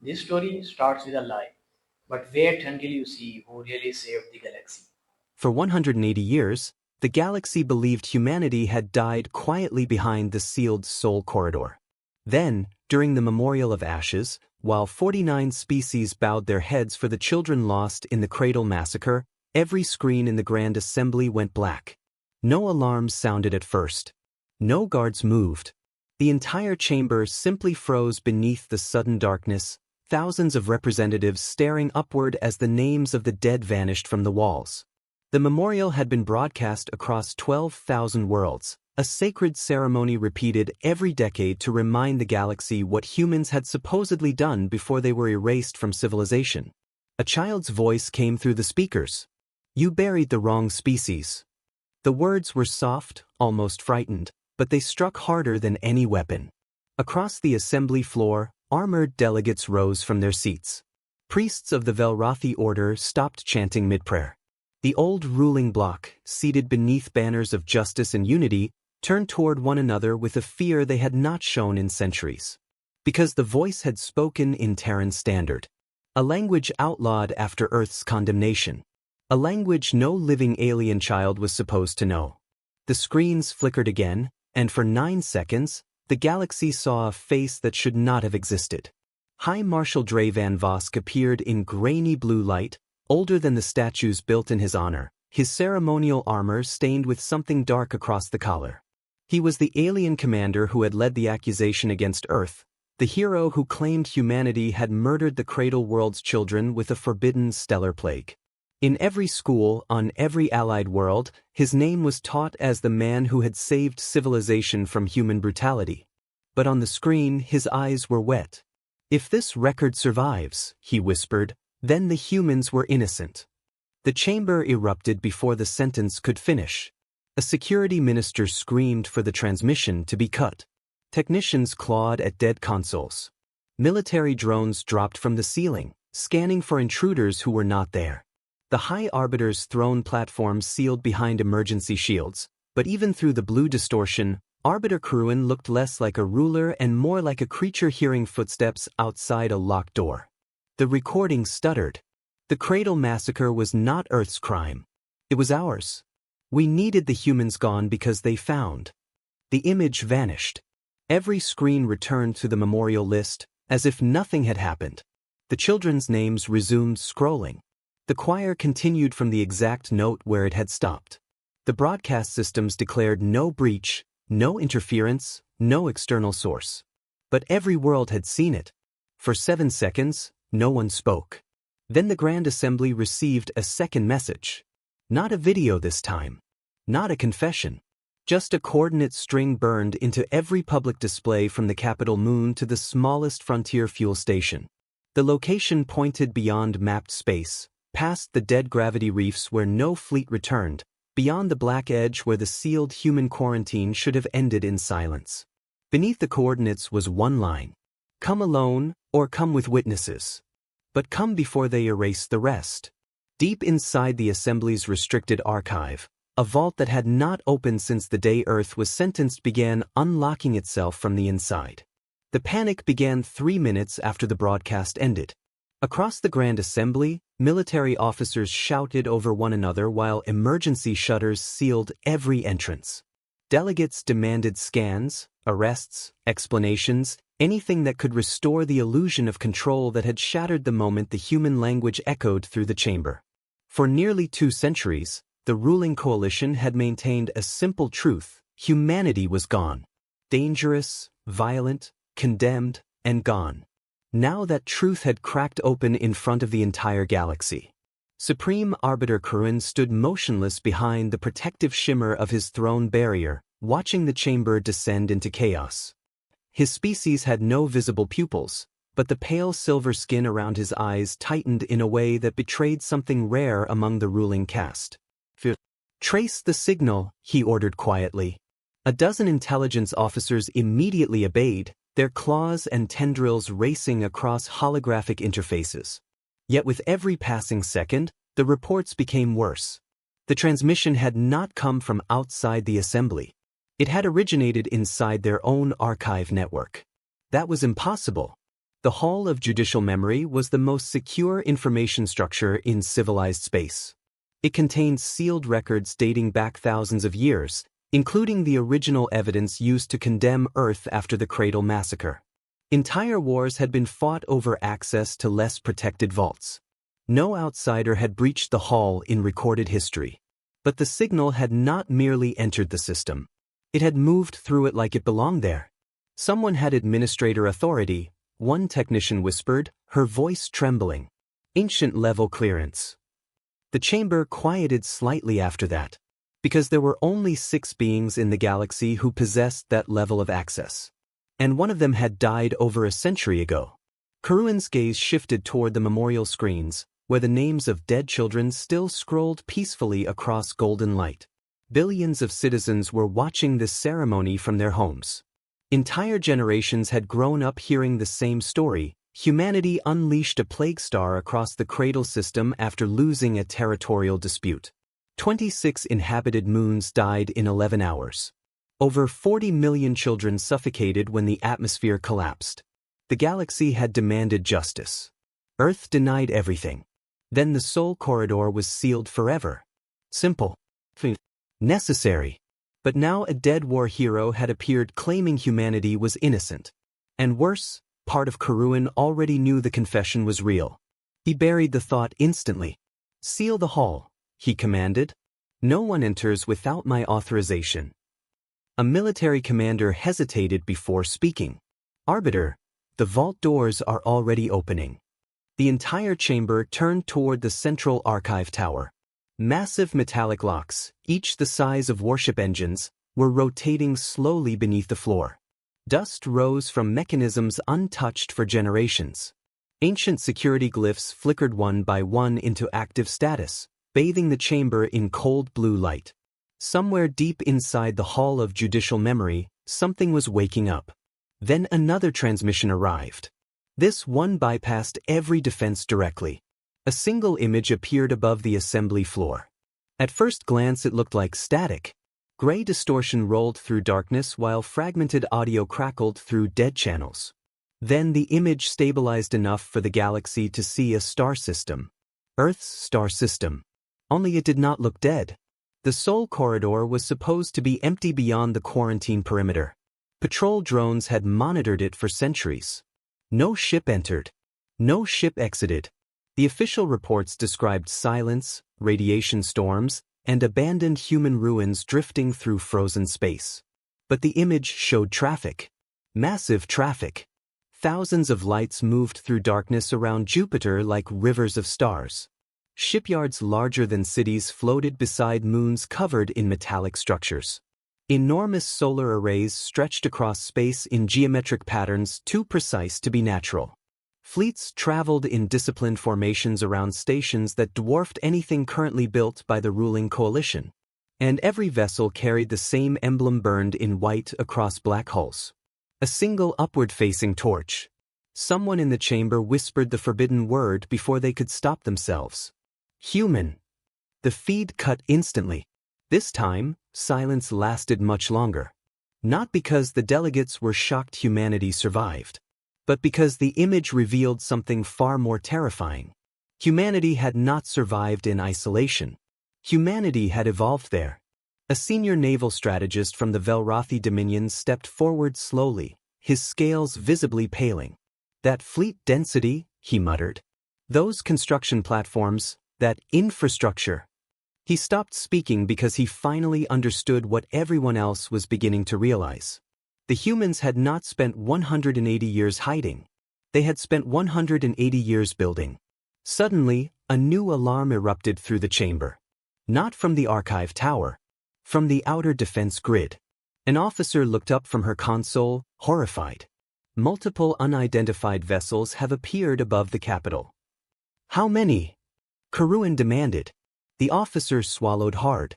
This story starts with a lie, but wait until you see who really saved the galaxy. For 180 years, the galaxy believed humanity had died quietly behind the sealed Soul Corridor. Then, during the Memorial of Ashes, while 49 species bowed their heads for the children lost in the Cradle Massacre, every screen in the Grand Assembly went black. No alarms sounded at first. No guards moved. The entire chamber simply froze beneath the sudden darkness, thousands of representatives staring upward as the names of the dead vanished from the walls. The memorial had been broadcast across 12,000 worlds, a sacred ceremony repeated every decade to remind the galaxy what humans had supposedly done before they were erased from civilization. A child's voice came through the speakers. "You buried the wrong species." The words were soft, almost frightened, but they struck harder than any weapon. Across the assembly floor, armored delegates rose from their seats. Priests of the Velrathi order stopped chanting mid-prayer. The old ruling bloc, seated beneath banners of justice and unity, turned toward one another with a fear they had not shown in centuries. Because the voice had spoken in Terran Standard, a language outlawed after Earth's condemnation, a language no living alien child was supposed to know. The screens flickered again, and for 9 seconds, the galaxy saw a face that should not have existed. High Marshal Dre Van Vosk appeared in grainy blue light, older than the statues built in his honor, his ceremonial armor stained with something dark across the collar. He was the alien commander who had led the accusation against Earth, the hero who claimed humanity had murdered the Cradle World's children with a forbidden stellar plague. In every school, on every allied world, his name was taught as the man who had saved civilization from human brutality. But on the screen, his eyes were wet. "If this record survives," he whispered, "then the humans were innocent." The chamber erupted before the sentence could finish. A security minister screamed for the transmission to be cut. Technicians clawed at dead consoles. Military drones dropped from the ceiling, scanning for intruders who were not there. The High Arbiter's throne platform sealed behind emergency shields, but even through the blue distortion, Arbiter Kruin looked less like a ruler and more like a creature hearing footsteps outside a locked door. The recording stuttered. The Cradle Massacre was not Earth's crime. It was ours. We needed the humans gone because they found. The image vanished. Every screen returned to the memorial list, as if nothing had happened. The children's names resumed scrolling. The choir continued from the exact note where it had stopped. The broadcast systems declared no breach, no interference, no external source. But every world had seen it. For 7 seconds, no one spoke. Then the Grand Assembly received a second message. Not a video this time. Not a confession. Just a coordinate string burned into every public display from the capital moon to the smallest frontier fuel station. The location pointed beyond mapped space, past the dead gravity reefs where no fleet returned, beyond the black edge where the sealed human quarantine should have ended in silence. Beneath the coordinates was one line. Come alone, or come with witnesses. But come before they erase the rest. Deep inside the Assembly's restricted archive, a vault that had not opened since the day Earth was sentenced began unlocking itself from the inside. The panic began 3 minutes after the broadcast ended. Across the Grand Assembly, military officers shouted over one another while emergency shutters sealed every entrance. Delegates demanded scans, arrests, explanations, anything that could restore the illusion of control that had shattered the moment the human language echoed through the chamber. For nearly 2 centuries, the ruling coalition had maintained a simple truth: humanity was gone. Dangerous, violent, condemned, and gone. Now that truth had cracked open in front of the entire galaxy. Supreme Arbiter Kruin stood motionless behind the protective shimmer of his throne barrier, watching the chamber descend into chaos. His species had no visible pupils, but the pale silver skin around his eyes tightened in a way that betrayed something rare among the ruling caste. "Trace the signal," he ordered quietly. A dozen intelligence officers immediately obeyed, their claws and tendrils racing across holographic interfaces. Yet with every passing second, the reports became worse. The transmission had not come from outside the assembly. It had originated inside their own archive network. That was impossible. The Hall of Judicial Memory was the most secure information structure in civilized space. It contained sealed records dating back thousands of years, including the original evidence used to condemn Earth after the Cradle Massacre. Entire wars had been fought over access to less protected vaults. No outsider had breached the hall in recorded history. But the signal had not merely entered the system. It had moved through it like it belonged there. Someone had administrator authority, one technician whispered, her voice trembling. Ancient level clearance. The chamber quieted slightly after that, because there were only 6 beings in the galaxy who possessed that level of access. And one of them had died over a century ago. Karuan's gaze shifted toward the memorial screens, where the names of dead children still scrolled peacefully across golden light. Billions of citizens were watching this ceremony from their homes. Entire generations had grown up hearing the same story. Humanity unleashed a plague star across the Cradle system after losing a territorial dispute. 26 inhabited moons died in 11 hours. Over 40 million children suffocated when the atmosphere collapsed. The galaxy had demanded justice. Earth denied everything. Then the Soul Corridor was sealed forever. Simple. Necessary. But now a dead war hero had appeared claiming humanity was innocent. And worse, part of Karuan already knew the confession was real. He buried the thought instantly. Seal the hall, he commanded. No one enters without my authorization. A military commander hesitated before speaking. Arbiter, the vault doors are already opening. The entire chamber turned toward the central archive tower. Massive metallic locks, each the size of warship engines, were rotating slowly beneath the floor. Dust rose from mechanisms untouched for generations. Ancient security glyphs flickered one by one into active status, bathing the chamber in cold blue light. Somewhere deep inside the Hall of Judicial Memory, something was waking up. Then another transmission arrived. This one bypassed every defense directly. A single image appeared above the assembly floor. At first glance it looked like static. Gray distortion rolled through darkness while fragmented audio crackled through dead channels. Then the image stabilized enough for the galaxy to see a star system. Earth's star system. Only it did not look dead. The Soul Corridor was supposed to be empty beyond the quarantine perimeter. Patrol drones had monitored it for centuries. No ship entered. No ship exited. The official reports described silence, radiation storms, and abandoned human ruins drifting through frozen space. But the image showed traffic. Massive traffic. Thousands of lights moved through darkness around Jupiter like rivers of stars. Shipyards larger than cities floated beside moons covered in metallic structures. Enormous solar arrays stretched across space in geometric patterns too precise to be natural. Fleets traveled in disciplined formations around stations that dwarfed anything currently built by the ruling coalition. And every vessel carried the same emblem burned in white across black hulls. A single upward-facing torch. Someone in the chamber whispered the forbidden word before they could stop themselves. Human. The feed cut instantly. This time, silence lasted much longer. Not because the delegates were shocked humanity survived, but because the image revealed something far more terrifying. Humanity had not survived in isolation. Humanity had evolved there. A senior naval strategist from the Velrothi Dominions stepped forward slowly, his scales visibly paling. That fleet density, he muttered. Those construction platforms, that infrastructure. He stopped speaking because he finally understood what everyone else was beginning to realize. The humans had not spent 180 years hiding. They had spent 180 years building. Suddenly, a new alarm erupted through the chamber. Not from the archive tower. From the outer defense grid. An officer looked up from her console, horrified. Multiple unidentified vessels have appeared above the capital. How many? Karuan demanded. The officer swallowed hard.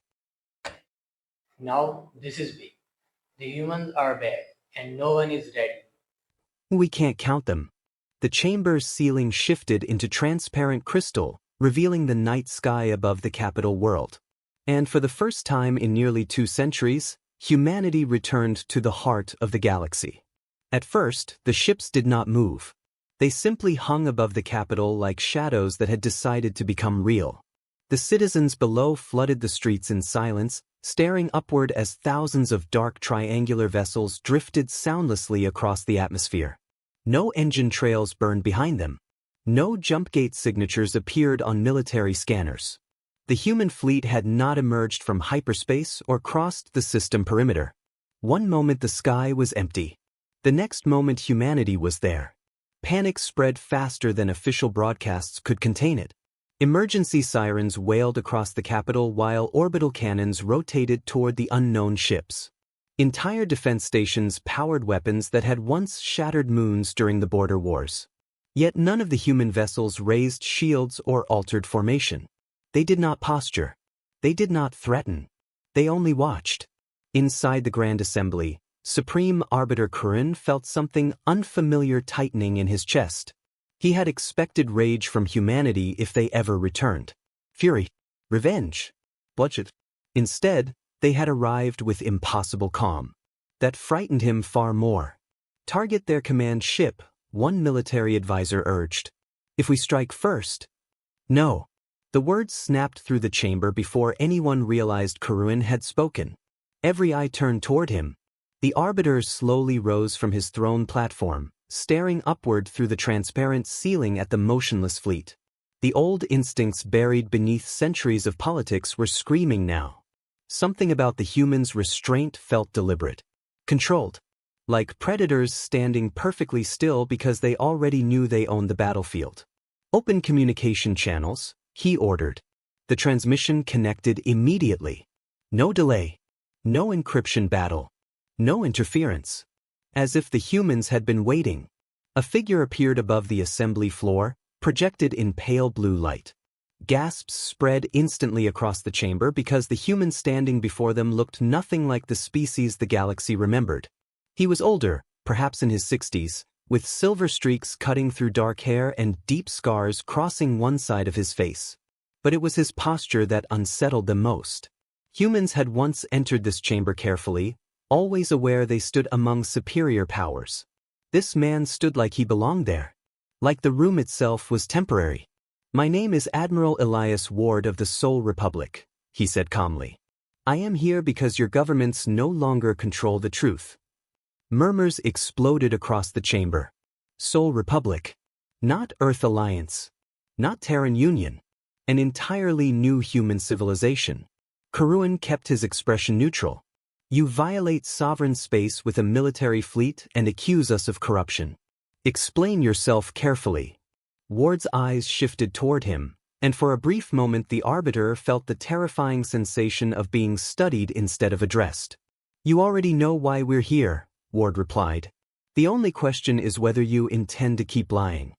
Now this is big. The humans are bad, and no one is ready. We can't count them. The chamber's ceiling shifted into transparent crystal, revealing the night sky above the capital world. And for the first time in nearly 2 centuries, humanity returned to the heart of the galaxy. At first, the ships did not move. They simply hung above the capital like shadows that had decided to become real. The citizens below flooded the streets in silence, staring upward as thousands of dark triangular vessels drifted soundlessly across the atmosphere. No engine trails burned behind them. No jump gate signatures appeared on military scanners. The human fleet had not emerged from hyperspace or crossed the system perimeter. One moment the sky was empty. The next moment humanity was there. Panic spread faster than official broadcasts could contain it. Emergency sirens wailed across the capital while orbital cannons rotated toward the unknown ships. Entire defense stations powered weapons that had once shattered moons during the border wars. Yet none of the human vessels raised shields or altered formation. They did not posture. They did not threaten. They only watched. Inside the Grand Assembly, Supreme Arbiter Kurun felt something unfamiliar tightening in his chest. He had expected rage from humanity if they ever returned. Fury, revenge, bloodshed. Instead, they had arrived with impossible calm. That frightened him far more. Target their command ship, one military advisor urged. If we strike first? No. The words snapped through the chamber before anyone realized Kurun had spoken. Every eye turned toward him. The Arbiter slowly rose from his throne platform, staring upward through the transparent ceiling at the motionless fleet. The old instincts buried beneath centuries of politics were screaming now. Something about the humans' restraint felt deliberate. Controlled. Like predators standing perfectly still because they already knew they owned the battlefield. Open communication channels, he ordered. The transmission connected immediately. No delay. No encryption battle. No interference. As if the humans had been waiting. A figure appeared above the assembly floor, projected in pale blue light. Gasps spread instantly across the chamber because the human standing before them looked nothing like the species the galaxy remembered. He was older, perhaps in his 60s, with silver streaks cutting through dark hair and deep scars crossing one side of his face. But it was his posture that unsettled them most. Humans had once entered this chamber carefully, always aware they stood among superior powers. This man stood like he belonged there. Like the room itself was temporary. My name is Admiral Elias Ward of the Sol Republic, he said calmly. I am here because your governments no longer control the truth. Murmurs exploded across the chamber. Sol Republic. Not Earth Alliance. Not Terran Union. An entirely new human civilization. Kurun kept his expression neutral. You violate sovereign space with a military fleet and accuse us of corruption. Explain yourself carefully. Ward's eyes shifted toward him, and for a brief moment the Arbiter felt the terrifying sensation of being studied instead of addressed. You already know why we're here, Ward replied. The only question is whether you intend to keep lying.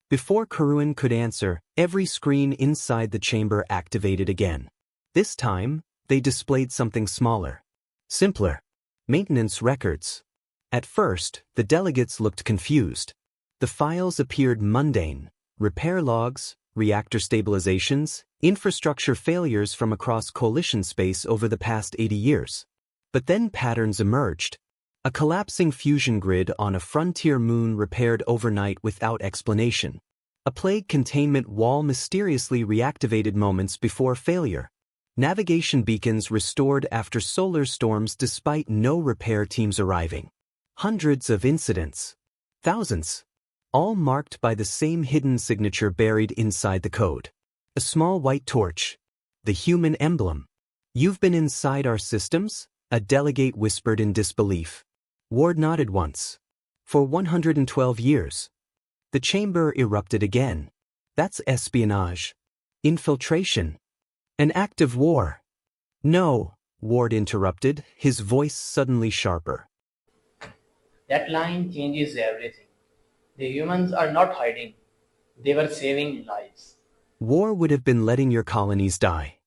Before Kurun could answer, every screen inside the chamber activated again. This time, they displayed something smaller. Simpler. Maintenance records. At first, the delegates looked confused. The files appeared mundane. Repair logs, reactor stabilizations, infrastructure failures from across coalition space over the past 80 years. But then patterns emerged. A collapsing fusion grid on a frontier moon repaired overnight without explanation. A plague containment wall mysteriously reactivated moments before failure. Navigation beacons restored after solar storms despite no repair teams arriving. Hundreds of incidents. Thousands. All marked by the same hidden signature buried inside the code. A small white torch. The human emblem. You've been inside our systems? A delegate whispered in disbelief. Ward nodded once. For 112 years. The chamber erupted again. That's espionage. Infiltration. An act of war. No, Ward interrupted, his voice suddenly sharper. That line changes everything. The humans are not hiding. They were saving lives. War would have been letting your colonies die.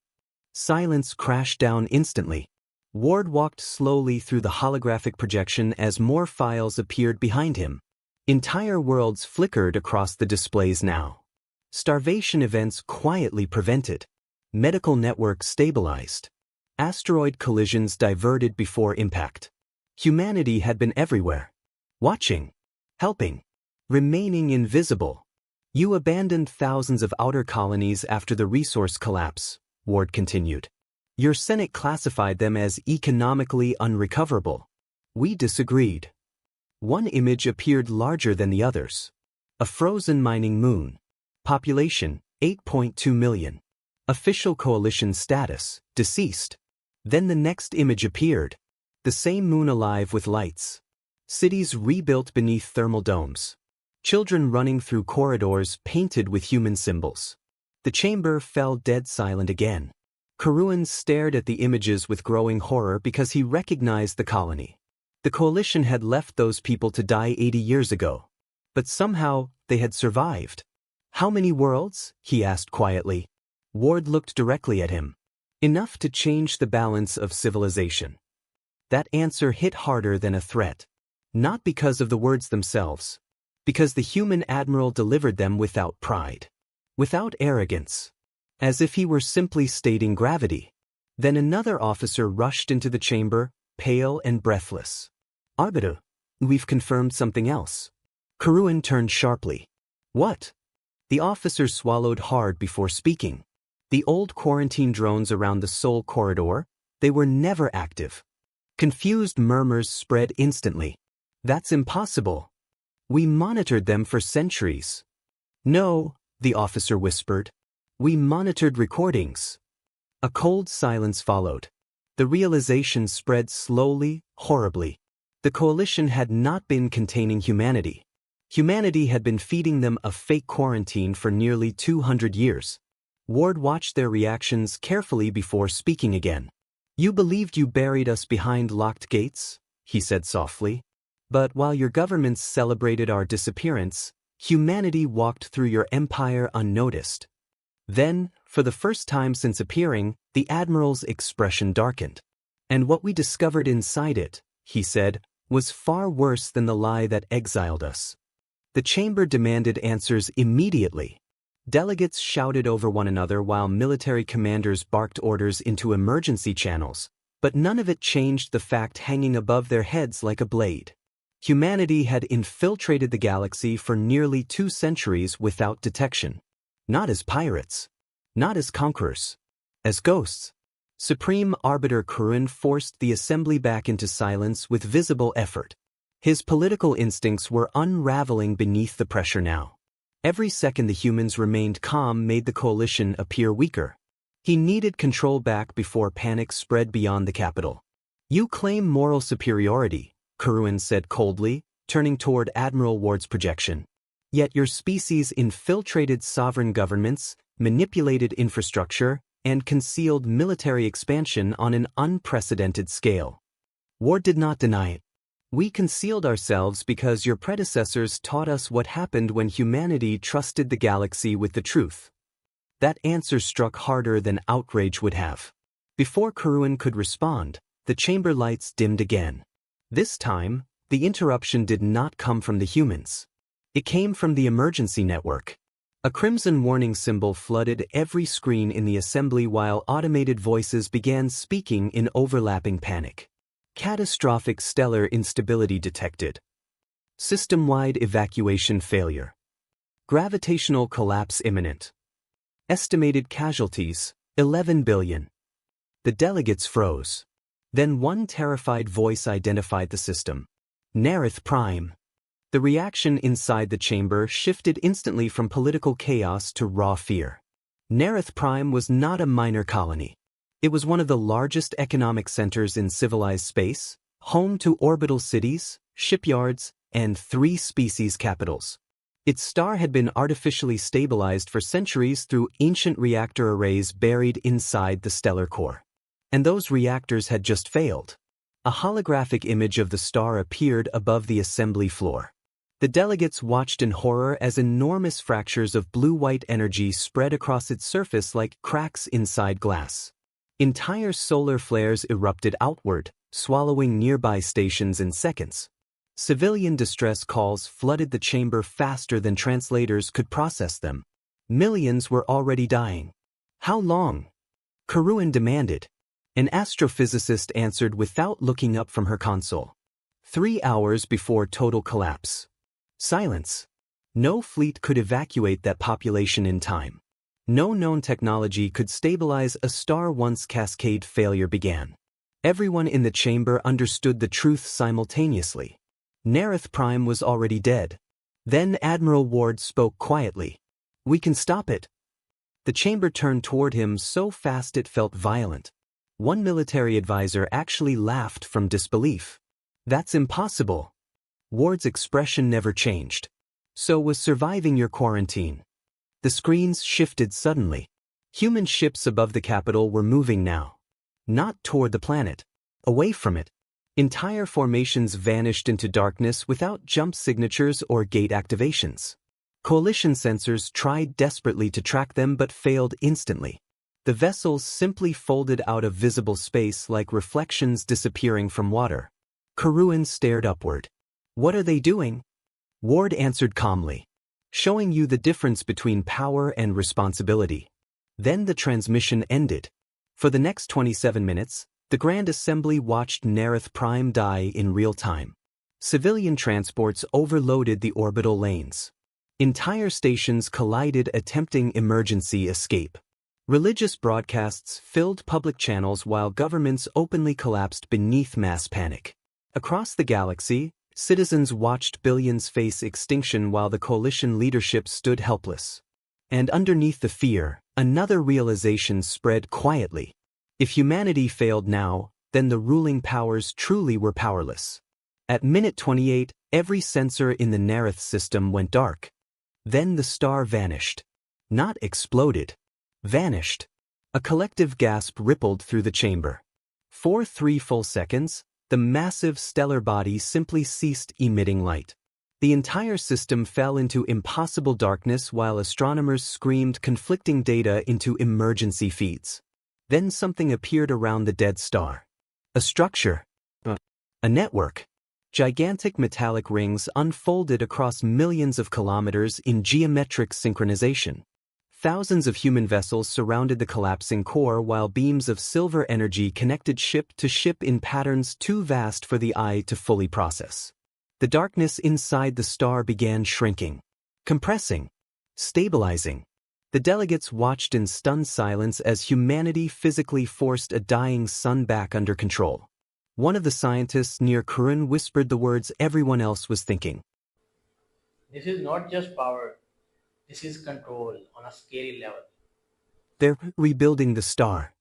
Silence crashed down instantly. Ward walked slowly through the holographic projection as more files appeared behind him. Entire worlds flickered across the displays now. Starvation events quietly prevented. Medical networks stabilized. Asteroid collisions diverted before impact. Humanity had been everywhere. Watching. Helping. remaining invisible. You abandoned thousands of outer colonies after the resource collapse, Ward continued. Your Senate classified them as economically unrecoverable. We disagreed. One image appeared larger than the others. A frozen mining moon. Population, 8.2 million. Official coalition status, deceased. Then the next image appeared. The same moon alive with lights. Cities rebuilt beneath thermal domes. Children running through corridors painted with human symbols. The chamber fell dead silent again. Karun stared at the images with growing horror because he recognized the colony. The coalition had left those people to die 80 years ago. But somehow, they had survived. How many worlds? He asked quietly. Ward looked directly at him. Enough to change the balance of civilization. That answer hit harder than a threat. Not because of the words themselves. Because the human admiral delivered them without pride. Without arrogance. As if he were simply stating gravity. Then another officer rushed into the chamber, pale and breathless. Arbiter, we've confirmed something else. Karun turned sharply. What? The officer swallowed hard before speaking. The old quarantine drones around the Sol corridor, they were never active. Confused murmurs spread instantly. That's impossible. We monitored them for centuries. No, the officer whispered. We monitored recordings. A cold silence followed. The realization spread slowly, horribly. The coalition had not been containing humanity. Humanity had been feeding them a fake quarantine for nearly 200 years. Ward watched their reactions carefully before speaking again. You believed you buried us behind locked gates, he said softly. But while your governments celebrated our disappearance, humanity walked through your empire unnoticed. Then, for the first time since appearing, the Admiral's expression darkened. And what we discovered inside it, he said, was far worse than the lie that exiled us. The chamber demanded answers immediately. Delegates shouted over one another while military commanders barked orders into emergency channels, but none of it changed the fact hanging above their heads like a blade. Humanity had infiltrated the galaxy for nearly 2 centuries without detection. Not as pirates. Not as conquerors. As ghosts. Supreme Arbiter Karun forced the assembly back into silence with visible effort. His political instincts were unraveling beneath the pressure now. Every second the humans remained calm made the coalition appear weaker. He needed control back before panic spread beyond the capital. You claim moral superiority, Karun said coldly, turning toward Admiral Ward's projection. Yet your species infiltrated sovereign governments, manipulated infrastructure, and concealed military expansion on an unprecedented scale. Ward did not deny it. We concealed ourselves because your predecessors taught us what happened when humanity trusted the galaxy with the truth. That answer struck harder than outrage would have. Before Karun could respond, the chamber lights dimmed again. This time, the interruption did not come from the humans. It came from the emergency network. A crimson warning symbol flooded every screen in the assembly while automated voices began speaking in overlapping panic. Catastrophic stellar instability detected. System-wide evacuation failure. Gravitational collapse imminent. Estimated casualties, 11 billion. The delegates froze. Then one terrified voice identified the system. Nerith Prime. The reaction inside the chamber shifted instantly from political chaos to raw fear. Nerith Prime was not a minor colony. It was one of the largest economic centers in civilized space, home to orbital cities, shipyards, and 3 species capitals. Its star had been artificially stabilized for centuries through ancient reactor arrays buried inside the stellar core. And those reactors had just failed. A holographic image of the star appeared above the assembly floor. The delegates watched in horror as enormous fractures of blue-white energy spread across its surface like cracks inside glass. Entire solar flares erupted outward, swallowing nearby stations in seconds. Civilian distress calls flooded the chamber faster than translators could process them. Millions were already dying. How long? Karun demanded. An astrophysicist answered without looking up from her console. 3 hours before total collapse. Silence. No fleet could evacuate that population in time. No known technology could stabilize a star once cascade failure began. Everyone in the chamber understood the truth simultaneously. Nerith Prime was already dead. Then Admiral Ward spoke quietly. "We can stop it." The chamber turned toward him so fast it felt violent. One military advisor actually laughed from disbelief. "That's impossible." Ward's expression never changed. "So was surviving your quarantine." The screens shifted suddenly. Human ships above the capital were moving now. Not toward the planet. Away from it. Entire formations vanished into darkness without jump signatures or gate activations. Coalition sensors tried desperately to track them but failed instantly. The vessels simply folded out of visible space like reflections disappearing from water. Karuan stared upward. "What are they doing?" Ward answered calmly. "Showing you the difference between power and responsibility." Then the transmission ended. For the next 27 minutes, the Grand Assembly watched Nerith Prime die in real time. Civilian transports overloaded the orbital lanes. Entire stations collided attempting emergency escape. Religious broadcasts filled public channels while governments openly collapsed beneath mass panic. Across the galaxy, citizens watched billions face extinction while the coalition leadership stood helpless. And underneath the fear, another realization spread quietly. If humanity failed now, then the ruling powers truly were powerless. At minute 28, every sensor in the Nerith system went dark. Then the star vanished. Not exploded. Vanished. A collective gasp rippled through the chamber. For 3 full seconds, the massive stellar body simply ceased emitting light. The entire system fell into impossible darkness while astronomers screamed conflicting data into emergency feeds. Then something appeared around the dead star. A structure. A network. Gigantic metallic rings unfolded across millions of kilometers in geometric synchronization. Thousands of human vessels surrounded the collapsing core while beams of silver energy connected ship to ship in patterns too vast for the eye to fully process. The darkness inside the star began shrinking, compressing, stabilizing. The delegates watched in stunned silence as humanity physically forced a dying sun back under control. One of the scientists near Kurun whispered the words everyone else was thinking. This is not just power, this is control on a scary level. They're rebuilding the star.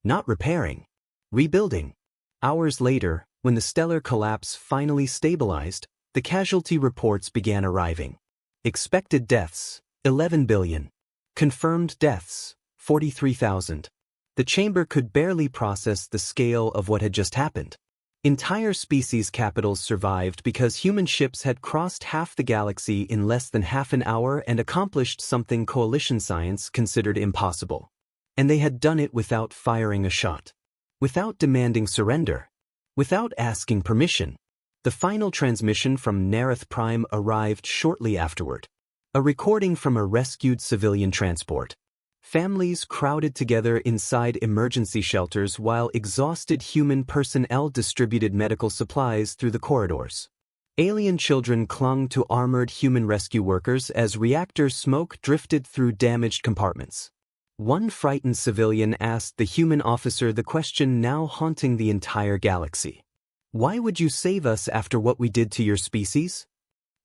Not repairing. Rebuilding. Hours later, when the stellar collapse finally stabilized, the casualty reports began arriving. Expected deaths, 11 billion. Confirmed deaths, 43,000. The chamber could barely process the scale of what had just happened. Entire species capitals survived because human ships had crossed half the galaxy in less than half an hour and accomplished something coalition science considered impossible. And they had done it without firing a shot. Without demanding surrender. Without asking permission. The final transmission from Nerith Prime arrived shortly afterward. A recording from a rescued civilian transport. Families crowded together inside emergency shelters while exhausted human personnel distributed medical supplies through the corridors. Alien children clung to armored human rescue workers as reactor smoke drifted through damaged compartments. One frightened civilian asked the human officer the question now haunting the entire galaxy. "Why would you save us after what we did to your species?"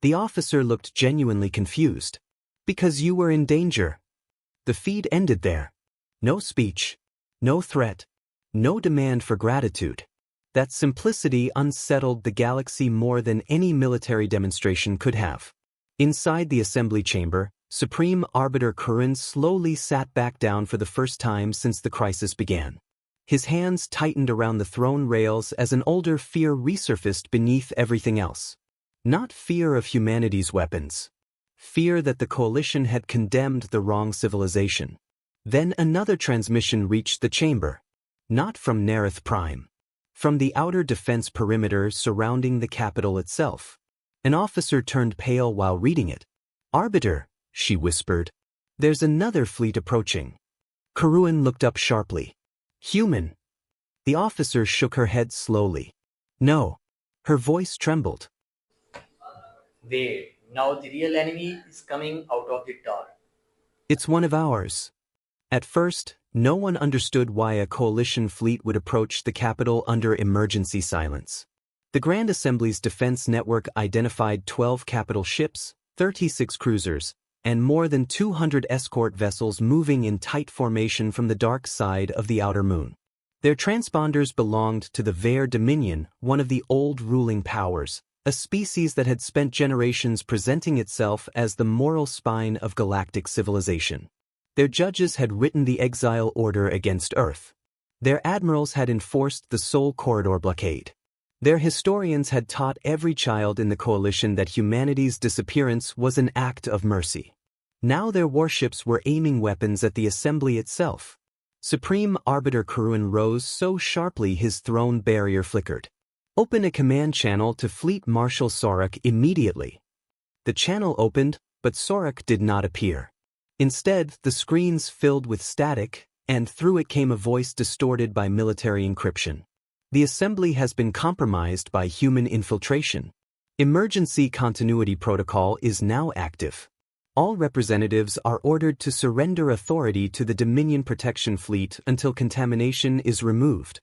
The officer looked genuinely confused. "Because you were in danger." The feed ended there. No speech. No threat. No demand for gratitude. That simplicity unsettled the galaxy more than any military demonstration could have. Inside the assembly chamber, Supreme Arbiter Curran slowly sat back down for the first time since the crisis began. His hands tightened around the throne rails as an older fear resurfaced beneath everything else. Not fear of humanity's weapons. Fear that the coalition had condemned the wrong civilization. Then another transmission reached the chamber. Not from Nerith Prime. From the outer defense perimeter surrounding the capital itself. An officer turned pale while reading it. "Arbiter," she whispered. "There's another fleet approaching." Karuan looked up sharply. "Human." The officer shook her head slowly. "No." Her voice trembled. Wait, Now the real enemy is coming out of the dark. It's one of ours. At first, no one understood why a coalition fleet would approach the capital under emergency silence. The Grand Assembly's defense network identified 12 capital ships, 36 cruisers, and more than 200 escort vessels moving in tight formation from the dark side of the outer moon. Their transponders belonged to the Vare Dominion, one of the old ruling powers, a species that had spent generations presenting itself as the moral spine of galactic civilization. Their judges had written the exile order against Earth. Their admirals had enforced the Soul Corridor blockade. Their historians had taught every child in the coalition that humanity's disappearance was an act of mercy. Now their warships were aiming weapons at the assembly itself. Supreme Arbiter Karun rose so sharply his throne barrier flickered. Open a command channel to Fleet Marshal Sorak immediately. The channel opened, but Sorak did not appear. Instead, the screens filled with static, and through it came a voice distorted by military encryption. The assembly has been compromised by human infiltration. Emergency continuity protocol is now active. All representatives are ordered to surrender authority to the Dominion Protection Fleet until contamination is removed.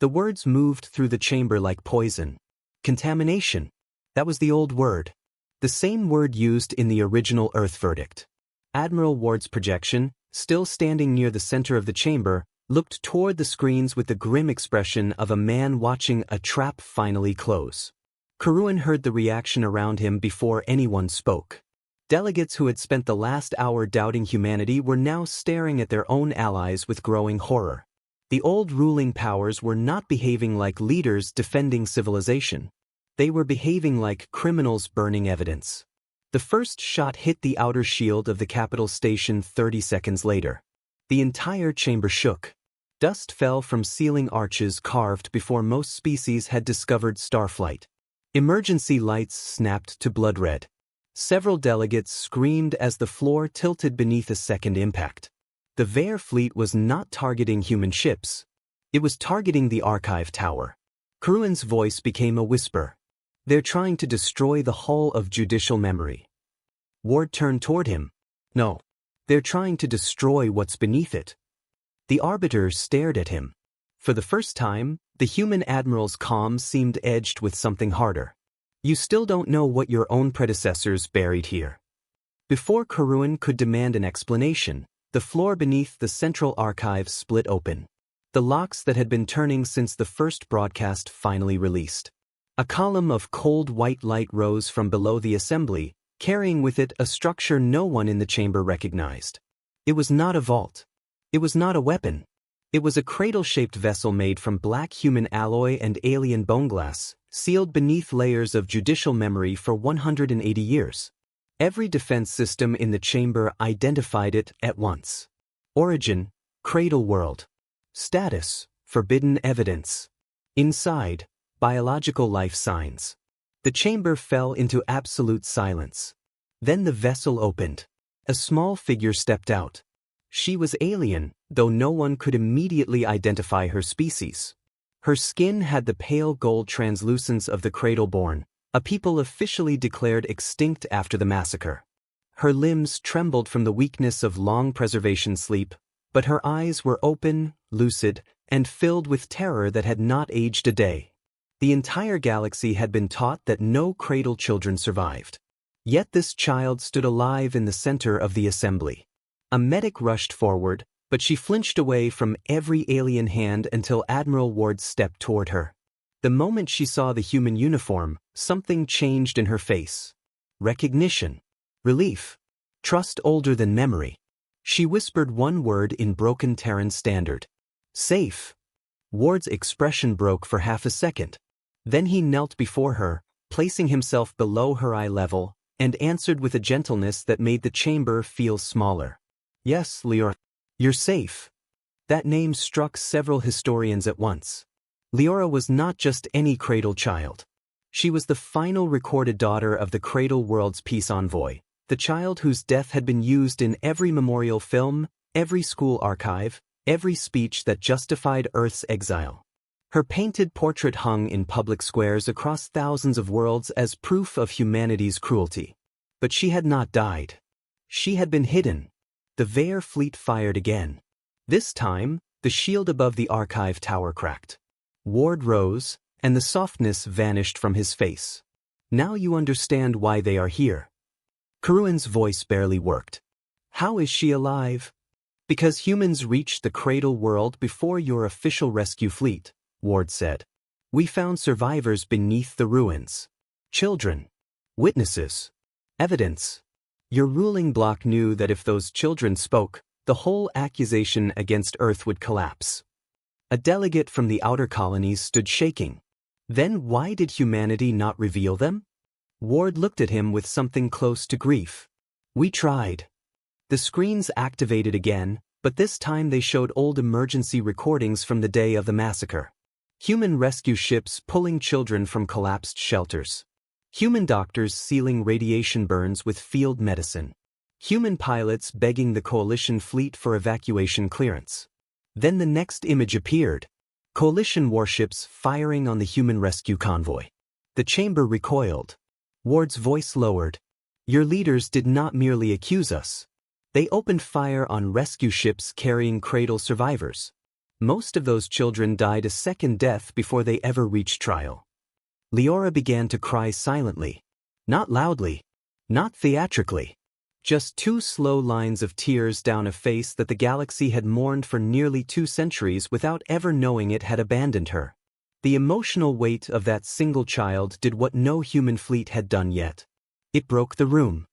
The words moved through the chamber like poison. Contamination. That was the old word. The same word used in the original Earth verdict. Admiral Ward's projection, still standing near the center of the chamber, looked toward the screens with the grim expression of a man watching a trap finally close. Karun heard the reaction around him before anyone spoke. Delegates who had spent the last hour doubting humanity were now staring at their own allies with growing horror. The old ruling powers were not behaving like leaders defending civilization. They were behaving like criminals burning evidence. The first shot hit the outer shield of the capital station 30 seconds later. The entire chamber shook. Dust fell from ceiling arches carved before most species had discovered starflight. Emergency lights snapped to blood red. Several delegates screamed as the floor tilted beneath a second impact. The Vare fleet was not targeting human ships. It was targeting the archive tower. Karun's voice became a whisper. They're trying to destroy the hull of judicial memory. Ward turned toward him. No. They're trying to destroy what's beneath it. The arbiter stared at him. For the first time, the human admiral's calm seemed edged with something harder. You still don't know what your own predecessors buried here. Before Karun could demand an explanation, the floor beneath the central archive split open. The locks that had been turning since the first broadcast finally released. A column of cold white light rose from below the assembly, carrying with it a structure no one in the chamber recognized. It was not a vault. It was not a weapon. It was a cradle-shaped vessel made from black human alloy and alien bone glass, sealed beneath layers of judicial memory for 180 years. Every defense system in the chamber identified it at once. Origin, Cradle World. Status, Forbidden Evidence. Inside, biological life signs. The chamber fell into absolute silence. Then the vessel opened. A small figure stepped out. She was alien, though no one could immediately identify her species. Her skin had the pale gold translucence of the Cradle-born, a people officially declared extinct after the massacre. Her limbs trembled from the weakness of long preservation sleep, but her eyes were open, lucid, and filled with terror that had not aged a day. The entire galaxy had been taught that no Cradle children survived. Yet this child stood alive in the center of the assembly. A medic rushed forward, but she flinched away from every alien hand until Admiral Ward stepped toward her. The moment she saw the human uniform, something changed in her face. Recognition. Relief. Trust older than memory. She whispered one word in broken Terran standard. Safe. Ward's expression broke for half a second. Then he knelt before her, placing himself below her eye level, and answered with a gentleness that made the chamber feel smaller. Yes, Leora. You're safe. That name struck several historians at once. Leora was not just any Cradle child. She was the final recorded daughter of the Cradle World's peace envoy, the child whose death had been used in every memorial film, every school archive, every speech that justified Earth's exile. Her painted portrait hung in public squares across thousands of worlds as proof of humanity's cruelty. But she had not died. She had been hidden. The Veer fleet fired again. This time, the shield above the archive tower cracked. Ward rose, and the softness vanished from his face. Now you understand why they are here. Karuan's voice barely worked. How is she alive? Because humans reached the Cradle world before your official rescue fleet, Ward said. We found survivors beneath the ruins. Children. Witnesses. Evidence. Your ruling bloc knew that if those children spoke, the whole accusation against Earth would collapse. A delegate from the outer colonies stood shaking. Then why did humanity not reveal them? Ward looked at him with something close to grief. We tried. The screens activated again, but this time they showed old emergency recordings from the day of the massacre. Human rescue ships pulling children from collapsed shelters. Human doctors sealing radiation burns with field medicine. Human pilots begging the coalition fleet for evacuation clearance. Then the next image appeared. Coalition warships firing on the human rescue convoy. The chamber recoiled. Ward's voice lowered. Your leaders did not merely accuse us. They opened fire on rescue ships carrying Cradle survivors. Most of those children died a second death before they ever reached trial. Leora began to cry silently. Not loudly. Not theatrically. Just 2 slow lines of tears down a face that the galaxy had mourned for nearly 2 centuries without ever knowing it had abandoned her. The emotional weight of that single child did what no human fleet had done yet. It broke the room.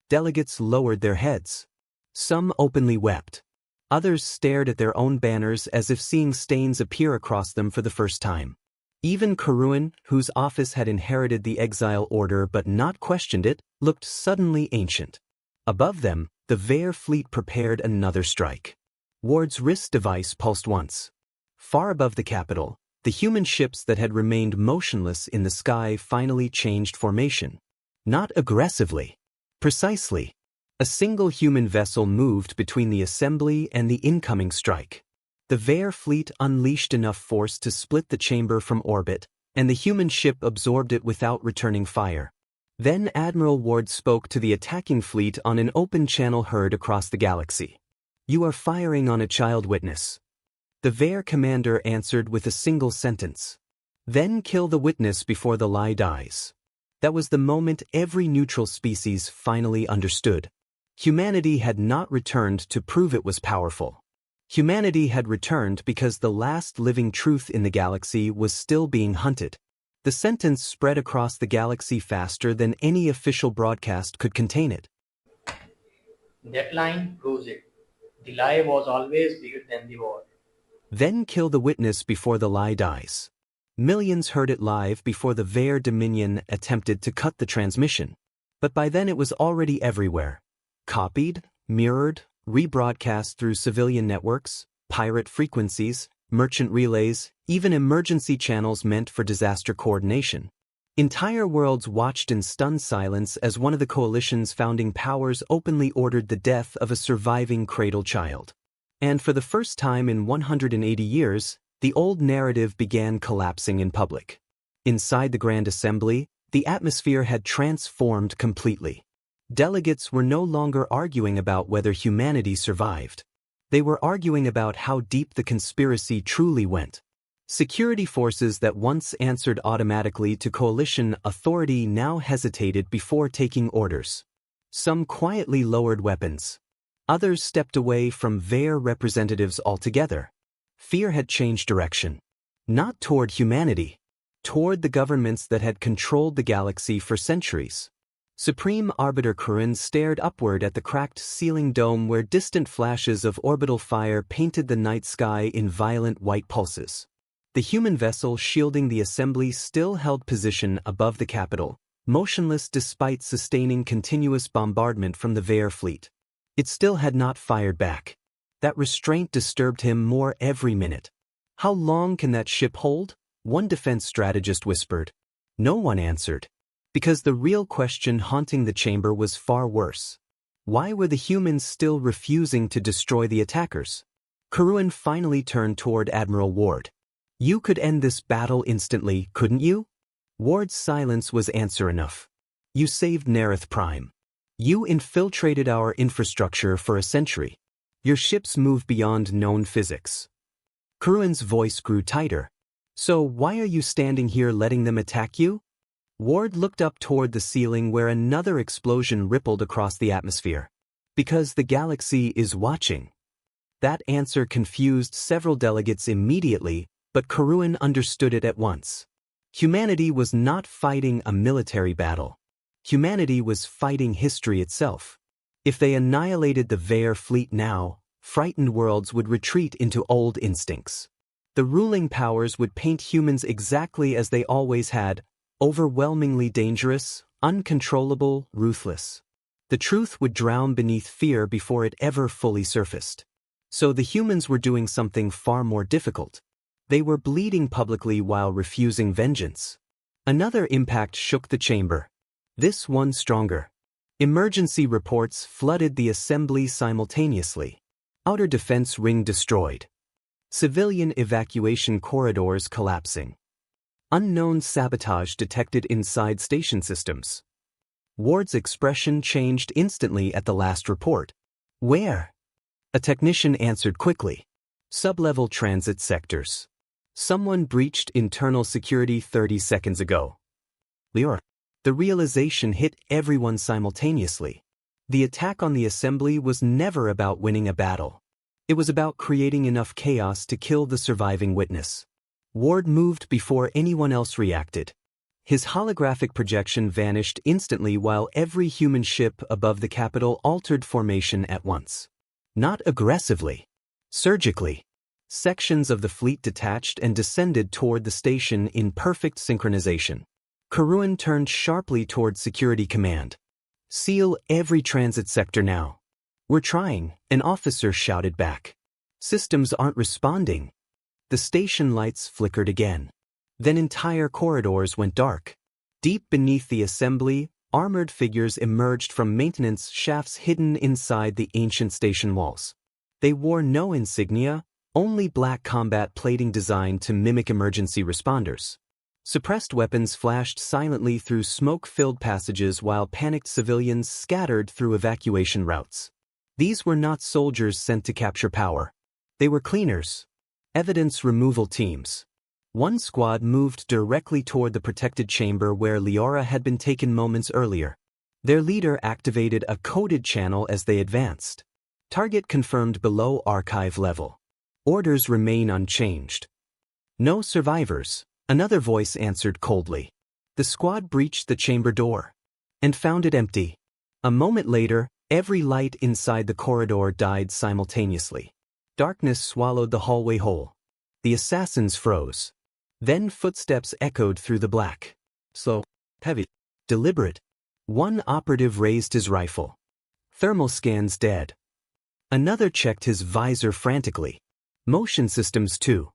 Delegates lowered their heads. Some openly wept. Others stared at their own banners as if seeing stains appear across them for the first time. Even Karuan, whose office had inherited the exile order but not questioned it, looked suddenly ancient. Above them, the Veer fleet prepared another strike. Ward's wrist device pulsed once. Far above the capital, the human ships that had remained motionless in the sky finally changed formation. Not aggressively. Precisely. A single human vessel moved between the assembly and the incoming strike. The Veer fleet unleashed enough force to split the chamber from orbit, and the human ship absorbed it without returning fire. Then Admiral Ward spoke to the attacking fleet on an open channel heard across the galaxy. You are firing on a child witness. The Veer commander answered with a single sentence. Then kill the witness before the lie dies. That was the moment every neutral species finally understood. Humanity had not returned to prove it was powerful. Humanity had returned because the last living truth in the galaxy was still being hunted. The sentence spread across the galaxy faster than any official broadcast could contain it. That line proves it. The lie was always bigger than the war. Then kill the witness before the lie dies. Millions heard it live before the Veer Dominion attempted to cut the transmission. But by then it was already everywhere. Copied, mirrored, rebroadcast through civilian networks, pirate frequencies, merchant relays, even emergency channels meant for disaster coordination. Entire worlds watched in stunned silence as one of the coalition's founding powers openly ordered the death of a surviving Cradle child. And for the first time in 180 years, the old narrative began collapsing in public. Inside the Grand Assembly, the atmosphere had transformed completely. Delegates were no longer arguing about whether humanity survived. They were arguing about how deep the conspiracy truly went. Security forces that once answered automatically to coalition authority now hesitated before taking orders. Some quietly lowered weapons. Others stepped away from Veer representatives altogether. Fear had changed direction. Not toward humanity. Toward the governments that had controlled the galaxy for centuries. Supreme Arbiter Karuan stared upward at the cracked ceiling dome where distant flashes of orbital fire painted the night sky in violent white pulses. The human vessel shielding the assembly still held position above the capital, motionless despite sustaining continuous bombardment from the Veer fleet. It still had not fired back. That restraint disturbed him more every minute. How long can that ship hold? One defense strategist whispered. No one answered. Because the real question haunting the chamber was far worse. Why were the humans still refusing to destroy the attackers? Karuan finally turned toward Admiral Ward. You could end this battle instantly, couldn't you? Ward's silence was answer enough. You saved Nerith Prime. You infiltrated our infrastructure for a century. Your ships move beyond known physics. Karuan's voice grew tighter. So why are you standing here letting them attack you? Ward looked up toward the ceiling where another explosion rippled across the atmosphere. Because the galaxy is watching. That answer confused several delegates immediately, but Karuan understood it at once. Humanity was not fighting a military battle. Humanity was fighting history itself. If they annihilated the Vaer fleet now, frightened worlds would retreat into old instincts. The ruling powers would paint humans exactly as they always had, overwhelmingly dangerous, uncontrollable, ruthless. The truth would drown beneath fear before it ever fully surfaced. So the humans were doing something far more difficult. They were bleeding publicly while refusing vengeance. Another impact shook the chamber. This one stronger. Emergency reports flooded the assembly simultaneously. Outer defense ring destroyed. Civilian evacuation corridors collapsing. Unknown sabotage detected inside station systems. Ward's expression changed instantly at the last report. Where? A technician answered quickly. Sublevel transit sectors. Someone breached internal security 30 seconds ago. Lior. The realization hit everyone simultaneously. The attack on the assembly was never about winning a battle. It was about creating enough chaos to kill the surviving witness. Ward moved before anyone else reacted. His holographic projection vanished instantly while every human ship above the capital altered formation at once. Not aggressively. Surgically. Sections of the fleet detached and descended toward the station in perfect synchronization. Karuan turned sharply toward Security Command. Seal every transit sector now. We're trying, an officer shouted back. Systems aren't responding. The station lights flickered again. Then entire corridors went dark. Deep beneath the assembly, armored figures emerged from maintenance shafts hidden inside the ancient station walls. They wore no insignia, only black combat plating designed to mimic emergency responders. Suppressed weapons flashed silently through smoke-filled passages while panicked civilians scattered through evacuation routes. These were not soldiers sent to capture power. They were cleaners. Evidence removal teams. One squad moved directly toward the protected chamber where Liora had been taken moments earlier. Their leader activated a coded channel as they advanced. Target confirmed below archive level. Orders remain unchanged. No survivors. Another voice answered coldly. The squad breached the chamber door and found it empty. A moment later, every light inside the corridor died simultaneously. Darkness swallowed the hallway whole. The assassins froze. Then footsteps echoed through the black. Slow, heavy, deliberate. One operative raised his rifle. Thermal scans dead. Another checked his visor frantically. Motion systems too.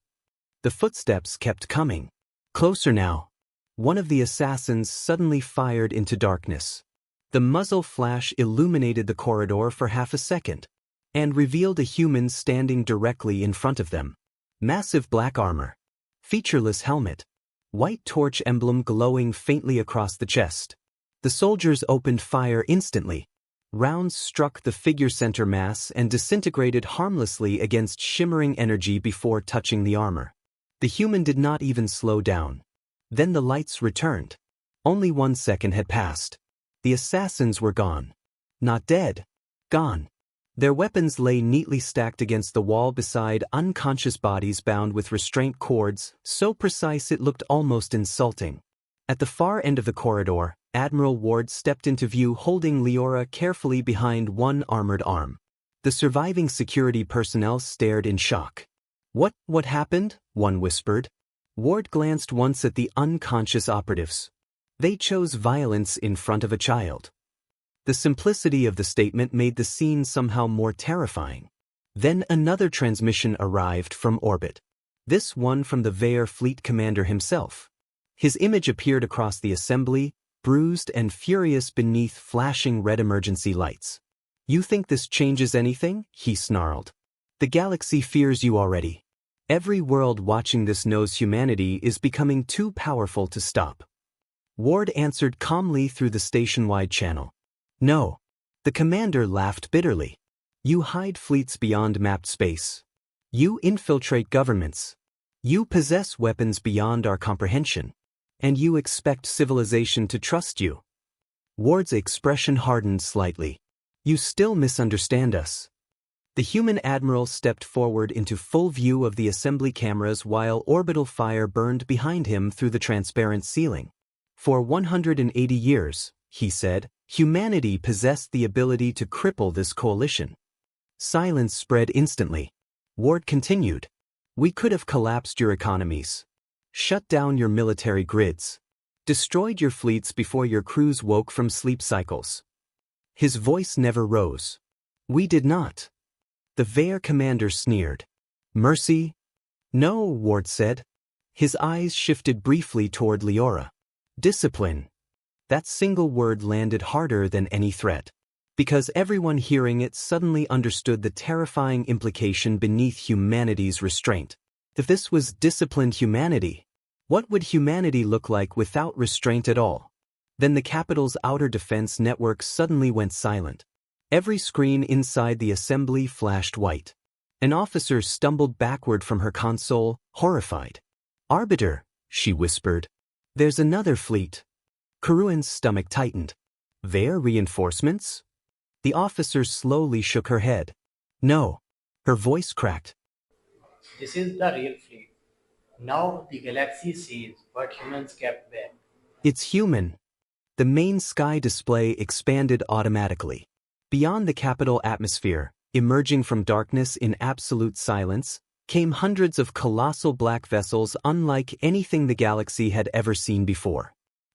The footsteps kept coming. Closer now. One of the assassins suddenly fired into darkness. The muzzle flash illuminated the corridor for half a second and revealed a human standing directly in front of them. Massive black armor. Featureless helmet. White torch emblem glowing faintly across the chest. The soldiers opened fire instantly. Rounds struck the figure center mass and disintegrated harmlessly against shimmering energy before touching the armor. The human did not even slow down. Then the lights returned. Only 1 second had passed. The assassins were gone. Not dead. Gone. Their weapons lay neatly stacked against the wall beside unconscious bodies bound with restraint cords, so precise it looked almost insulting. At the far end of the corridor, Admiral Ward stepped into view holding Liora carefully behind one armored arm. The surviving security personnel stared in shock. What happened? One whispered. Ward glanced once at the unconscious operatives. They chose violence in front of a child. The simplicity of the statement made the scene somehow more terrifying. Then another transmission arrived from orbit. This one from the Vaer fleet commander himself. His image appeared across the assembly, bruised and furious beneath flashing red emergency lights. You think this changes anything? He snarled. The galaxy fears you already. Every world watching this knows humanity is becoming too powerful to stop. Ward answered calmly through the station-wide channel. No. The commander laughed bitterly. You hide fleets beyond mapped space. You infiltrate governments. You possess weapons beyond our comprehension. And you expect civilization to trust you. Ward's expression hardened slightly. You still misunderstand us. The human admiral stepped forward into full view of the assembly cameras while orbital fire burned behind him through the transparent ceiling. For 180 years, he said, humanity possessed the ability to cripple this coalition. Silence spread instantly. Ward continued. We could have collapsed your economies. Shut down your military grids. Destroyed your fleets before your crews woke from sleep cycles. His voice never rose. We did not. The Vair commander sneered. Mercy? No, Ward said. His eyes shifted briefly toward Leora. Discipline. That single word landed harder than any threat. Because everyone hearing it suddenly understood the terrifying implication beneath humanity's restraint. If this was disciplined humanity, what would humanity look like without restraint at all? Then the capital's outer defense network suddenly went silent. Every screen inside the assembly flashed white. An officer stumbled backward from her console, horrified. Arbiter, she whispered. There's another fleet. Karuan's stomach tightened. Vair reinforcements? The officer slowly shook her head. No. Her voice cracked. This is the real fleet. Now the galaxy sees what humans kept back. It's human. The main sky display expanded automatically. Beyond the capital atmosphere, emerging from darkness in absolute silence, came hundreds of colossal black vessels unlike anything the galaxy had ever seen before.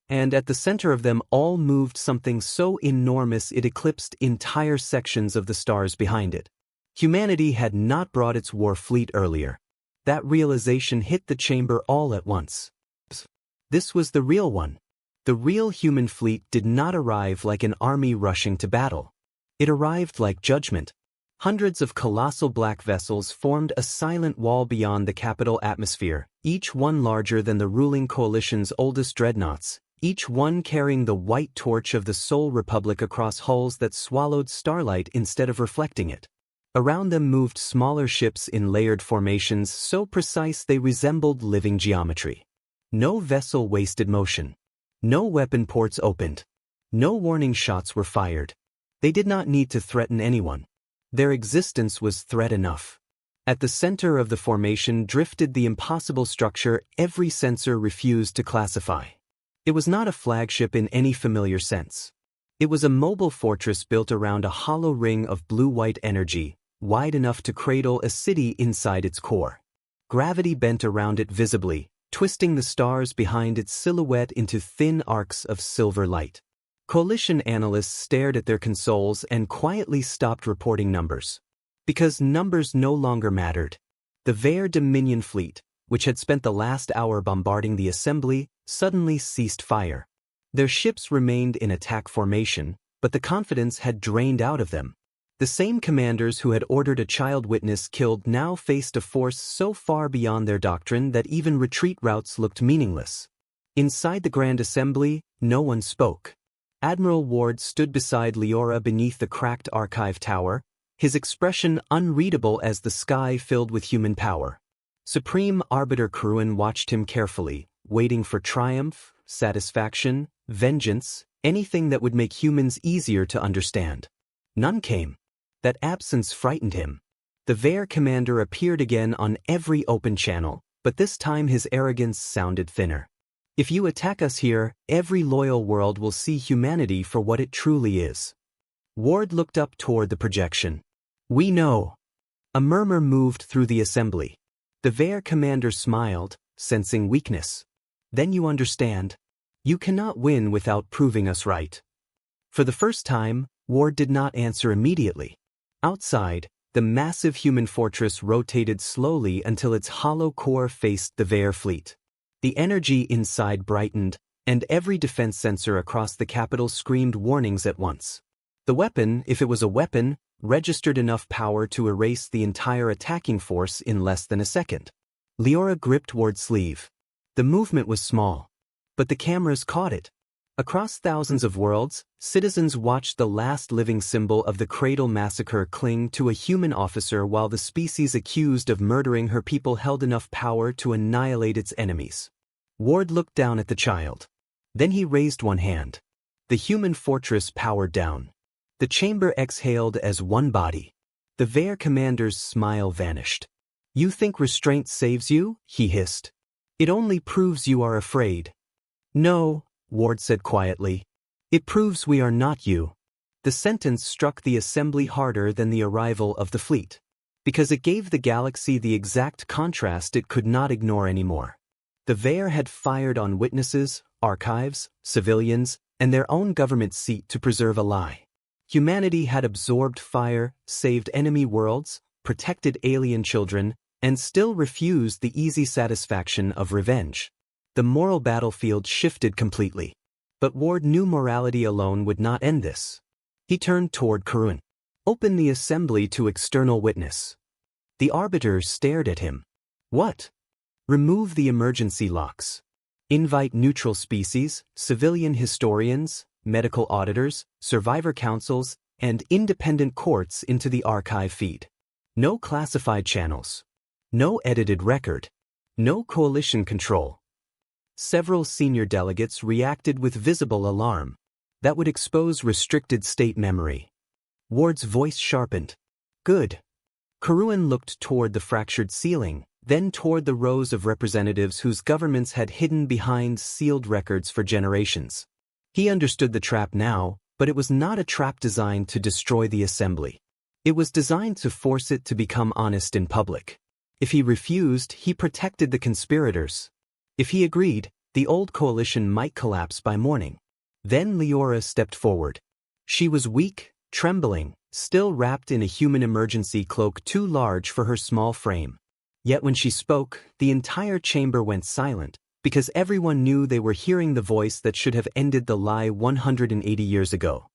And at the center of them all moved something so enormous it eclipsed entire sections of the stars behind it. Humanity had not brought its war fleet earlier. That realization hit the chamber all at once. This was the real one. The real human fleet did not arrive like an army rushing to battle. It arrived like judgment. Hundreds of colossal black vessels formed a silent wall beyond the capital atmosphere, each one larger than the ruling coalition's oldest dreadnoughts, each one carrying the white torch of the Sol Republic across hulls that swallowed starlight instead of reflecting it. Around them moved smaller ships in layered formations so precise they resembled living geometry. No vessel wasted motion. No weapon ports opened. No warning shots were fired. They did not need to threaten anyone. Their existence was threat enough. At the center of the formation drifted the impossible structure every sensor refused to classify. It was not a flagship in any familiar sense. It was a mobile fortress built around a hollow ring of blue-white energy, wide enough to cradle a city inside its core. Gravity bent around it visibly, twisting the stars behind its silhouette into thin arcs of silver light. Coalition analysts stared at their consoles and quietly stopped reporting numbers. Because numbers no longer mattered. The Vair Dominion fleet, which had spent the last hour bombarding the assembly, suddenly ceased fire. Their ships remained in attack formation, but the confidence had drained out of them. The same commanders who had ordered a child witness killed now faced a force so far beyond their doctrine that even retreat routes looked meaningless. Inside the Grand Assembly, no one spoke. Admiral Ward stood beside Leora beneath the cracked archive tower, his expression unreadable as the sky filled with human power. Supreme Arbiter Karuan watched him carefully, waiting for triumph, satisfaction, vengeance, anything that would make humans easier to understand. None came. That absence frightened him. The Vair commander appeared again on every open channel, but this time his arrogance sounded thinner. If you attack us here, every loyal world will see humanity for what it truly is. Ward looked up toward the projection. We know. A murmur moved through the assembly. The Vair commander smiled, sensing weakness. Then you understand. You cannot win without proving us right. For the first time, Ward did not answer immediately. Outside, the massive human fortress rotated slowly until its hollow core faced the Vair fleet. The energy inside brightened, and every defense sensor across the capital screamed warnings at once. The weapon, if it was a weapon, registered enough power to erase the entire attacking force in less than a second. Leora gripped Ward's sleeve. The movement was small, but the cameras caught it. Across thousands of worlds, citizens watched the last living symbol of the Cradle Massacre cling to a human officer while the species accused of murdering her people held enough power to annihilate its enemies. Ward looked down at the child. Then he raised one hand. The human fortress powered down. The chamber exhaled as one body. The Vare commander's smile vanished. "You think restraint saves you?" he hissed. "It only proves you are afraid." "No," Ward said quietly. "It proves we are not you." The sentence struck the assembly harder than the arrival of the fleet, because it gave the galaxy the exact contrast it could not ignore anymore. The Vare had fired on witnesses, archives, civilians, and their own government seat to preserve a lie. Humanity had absorbed fire, saved enemy worlds, protected alien children, and still refused the easy satisfaction of revenge. The moral battlefield shifted completely. But Ward knew morality alone would not end this. He turned toward Karun. "Open the assembly to external witness." The arbiter stared at him. "What?" "Remove the emergency locks. Invite neutral species, civilian historians, medical auditors, survivor councils, and independent courts into the archive feed. No classified channels. No edited record. No coalition control." Several senior delegates reacted with visible alarm. That would expose restricted state memory. Ward's voice sharpened. "Good." Karun looked toward the fractured ceiling, then toward the rows of representatives whose governments had hidden behind sealed records for generations. He understood the trap now, but it was not a trap designed to destroy the assembly. It was designed to force it to become honest in public. If he refused, he protected the conspirators. If he agreed, the old coalition might collapse by morning. Then Leora stepped forward. She was weak, trembling, still wrapped in a human emergency cloak too large for her small frame. Yet when she spoke, the entire chamber went silent, because everyone knew they were hearing the voice that should have ended the lie 180 years ago.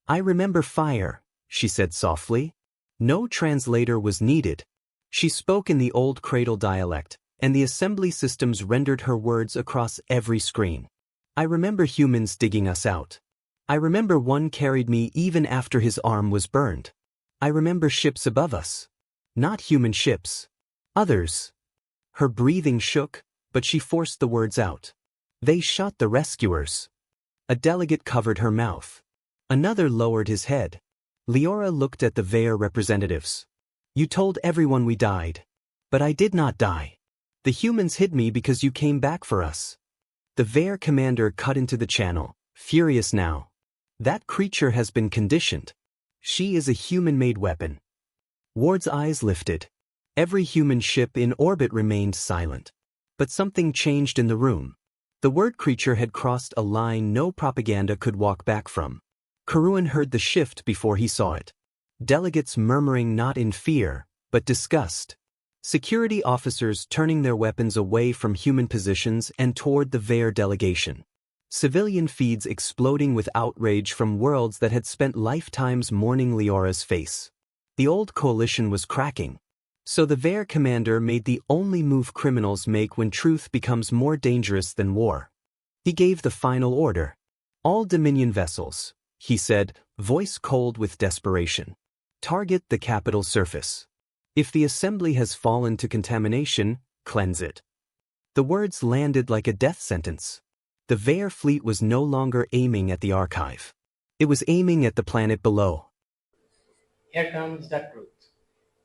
"I remember fire," she said softly. No translator was needed. She spoke in the old Cradle dialect, and the assembly systems rendered her words across every screen. "I remember humans digging us out. I remember one carried me even after his arm was burned. I remember ships above us. Not human ships. Others." Her breathing shook, but she forced the words out. "They shot the rescuers." A delegate covered her mouth. Another lowered his head. Leora looked at the Vare representatives. "You told everyone we died. But I did not die. The humans hid me because you came back for us." The Vare commander cut into the channel, furious now. "That creature has been conditioned. She is a human-made weapon." Ward's eyes lifted. Every human ship in orbit remained silent. But something changed in the room. The word creature had crossed a line no propaganda could walk back from. Karun heard the shift before he saw it. Delegates murmuring not in fear, but disgust. Security officers turning their weapons away from human positions and toward the Vare delegation. Civilian feeds exploding with outrage from worlds that had spent lifetimes mourning Leora's face. The old coalition was cracking. So the Vare commander made the only move criminals make when truth becomes more dangerous than war. He gave the final order. "All Dominion vessels," he said, voice cold with desperation. "Target the capital surface. If the assembly has fallen to contamination, cleanse it." The words landed like a death sentence. The Vare fleet was no longer aiming at the archive. It was aiming at the planet below. Here comes the truth.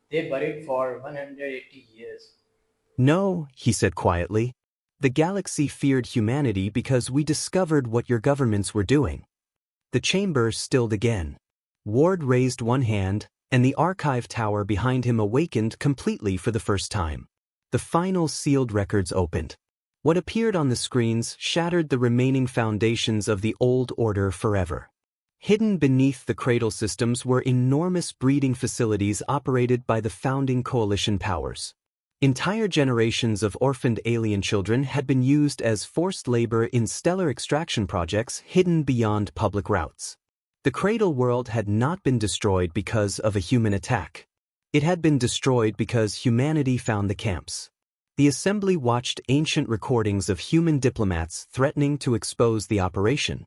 They buried for 180 years. "No," he said quietly. "The galaxy feared humanity because we discovered what your governments were doing." The chamber stilled again. Ward raised one hand, and the archive tower behind him awakened completely for the first time. The final sealed records opened. What appeared on the screens shattered the remaining foundations of the old order forever. Hidden beneath the Cradle systems were enormous breeding facilities operated by the founding coalition powers. Entire generations of orphaned alien children had been used as forced labor in stellar extraction projects hidden beyond public routes. The Cradle world had not been destroyed because of a human attack. It had been destroyed because humanity found the camps. The assembly watched ancient recordings of human diplomats threatening to expose the operation.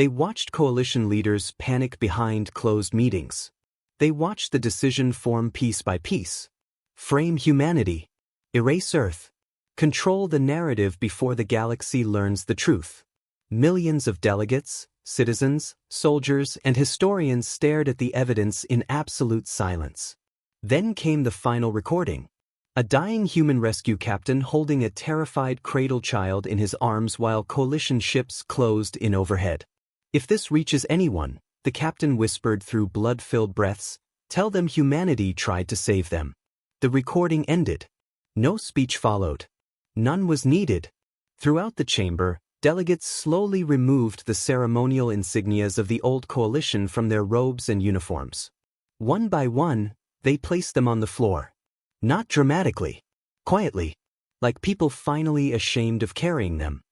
They watched coalition leaders panic behind closed meetings. They watched the decision form piece by piece. Frame humanity. Erase Earth. Control the narrative before the galaxy learns the truth. Millions of delegates, citizens, soldiers, and historians stared at the evidence in absolute silence. Then came the final recording. A dying human rescue captain holding a terrified cradle child in his arms while coalition ships closed in overhead. "If this reaches anyone," the captain whispered through blood-filled breaths, "tell them humanity tried to save them." The recording ended. No speech followed. None was needed. Throughout the chamber, delegates slowly removed the ceremonial insignias of the old coalition from their robes and uniforms. One by one, they placed them on the floor. Not dramatically. Quietly. Like people finally ashamed of carrying them.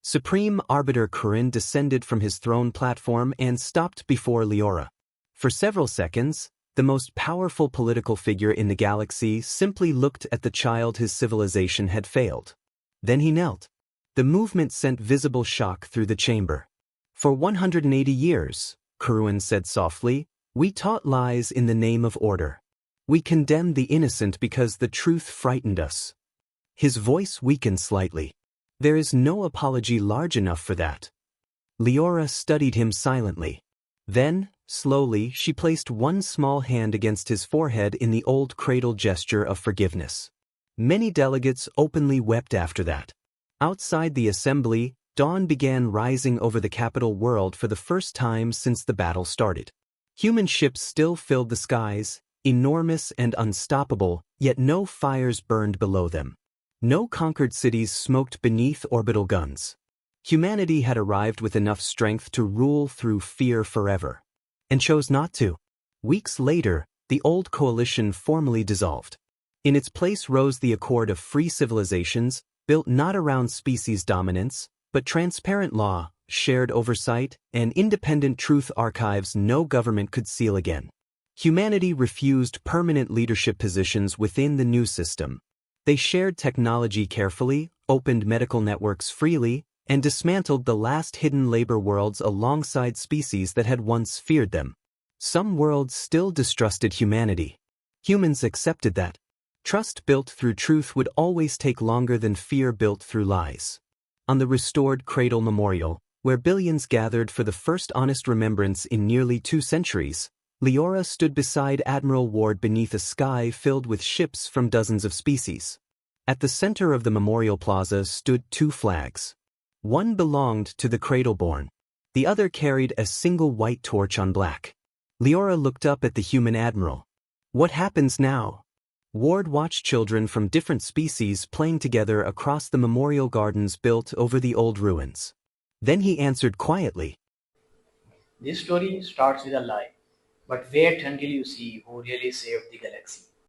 Supreme Arbiter Kurin descended from his throne platform and stopped before Leora. For several seconds, the most powerful political figure in the galaxy simply looked at the child his civilization had failed. Then he knelt. The movement sent visible shock through the chamber. "For 180 years, Kurin said softly, we taught lies in the name of order. We condemned the innocent because the truth frightened us." His voice weakened slightly. "There is no apology large enough for that." Leora studied him silently. Then, slowly, she placed one small hand against his forehead in the old cradle gesture of forgiveness. Many delegates openly wept after that. Outside the assembly, dawn began rising over the capital world for the first time since the battle started. Human ships still filled the skies, enormous and unstoppable, yet no fires burned below them. No conquered cities smoked beneath orbital guns. Humanity had arrived with enough strength to rule through fear forever. And chose not to. Weeks later, the old coalition formally dissolved. In its place rose the Accord of Free Civilizations, built not around species dominance, but transparent law, shared oversight, and independent truth archives no government could seal again. Humanity refused permanent leadership positions within the new system. They shared technology carefully, opened medical networks freely, and dismantled the last hidden labor worlds alongside species that had once feared them. Some worlds still distrusted humanity. Humans accepted that. Trust built through truth would always take longer than fear built through lies. On the restored Cradle Memorial, where billions gathered for the first honest remembrance in nearly 2 centuries, Leora stood beside Admiral Ward beneath a sky filled with ships from dozens of species. At the center of the memorial plaza stood 2 flags. One belonged to the Cradleborn. The other carried a single white torch on black. Leora looked up at the human admiral. "What happens now?" Ward watched children from different species playing together across the memorial gardens built over the old ruins. Then he answered quietly. This story starts with a lie, but wait until you see who really saved the galaxy.